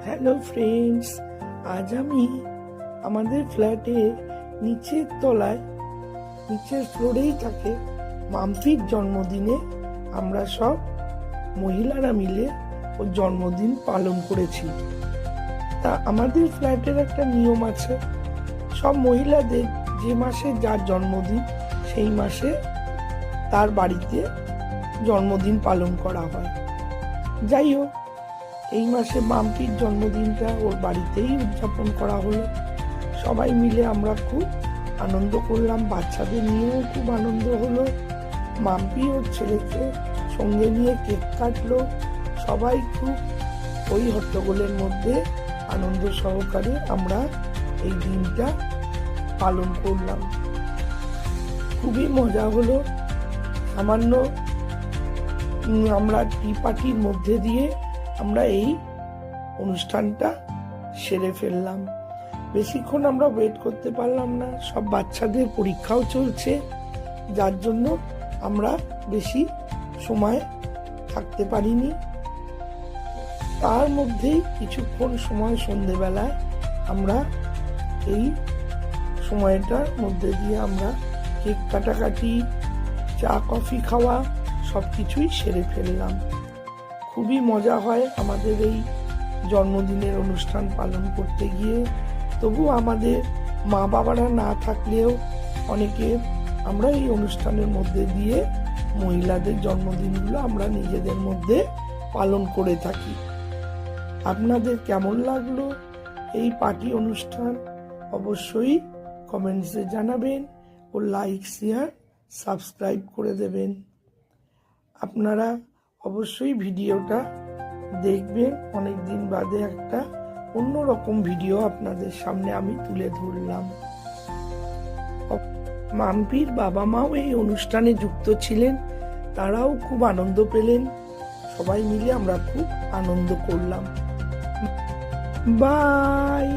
Hello friends, আজ আমি আমাদের ফ্ল্যাটে নিচের তলায় নিচের ফ্লোরেই থাকে মাম্পির জন্মদিনে আমরা সব মহিলারা মিলে ওর জন্মদিন পালন করেছি। তা আমাদের ফ্ল্যাটের একটা নিয়ম আছে, সব মহিলাদের যে মাসে যার জন্মদিন সেই মাসে তার বাড়িতে জন্মদিন পালন করা হয়। যাই হোক, এই মাসে মাম্পির জন্মদিনটা ওর বাড়িতেই উদযাপন করা হলো। সবাই মিলে আমরা খুব আনন্দ করলাম, বাচ্চাদের নিয়েও খুব আনন্দ হলো। মাম্পি ওর ছেলেকে সঙ্গে নিয়ে কেক কাটলো। সবাই খুব ওই হট্টগোলের মধ্যে আনন্দ সহকারে আমরা এই দিনটা পালন করলাম। খুবই মজা হলো। সামান্য আমরা টি পার্টির মধ্যে দিয়ে আমরা এই অনুষ্ঠানটা সেরে ফেললাম। বেশিক্ষণ আমরা ওয়েট করতে পারলাম না, সব বাচ্চাদের পরীক্ষাও চলছে, যার জন্য আমরা বেশি সময় থাকতে পারিনি। তার মধ্যেই কিছুক্ষণ সময় সন্ধেবেলায় আমরা এই সময়টার মধ্যে দিয়ে আমরা কেক কাটাকাটি, চা কফি খাওয়া সব কিছুই সেরে ফেললাম। খুবই মজা হয় আমাদের এই জন্মদিনের অনুষ্ঠান পালন করতে গিয়ে। তবু আমাদের মা বাবারা না থাকলেও অনেকে আমরা এই অনুষ্ঠানের মধ্যে দিয়ে মহিলাদের জন্মদিনগুলো আমরা নিজেদের মধ্যে পালন করে থাকি। আপনাদের কেমন লাগলো এই পার্টি অনুষ্ঠান অবশ্যই কমেন্টসে জানাবেন ও লাইক, শেয়ার, সাবস্ক্রাইব করে দেবেন। আপনারা অবশ্যই ভিডিওটা দেখবেন। অনেকদিন বাদে একটা অন্যরকম ভিডিও আপনাদের সামনে আমি তুলে ধরলাম। মাম্পির বাবা মাও এই অনুষ্ঠানে যুক্ত ছিলেন, তারাও খুব আনন্দ পেলেন। সবাই মিলে আমরা খুব আনন্দ করলাম। বাই।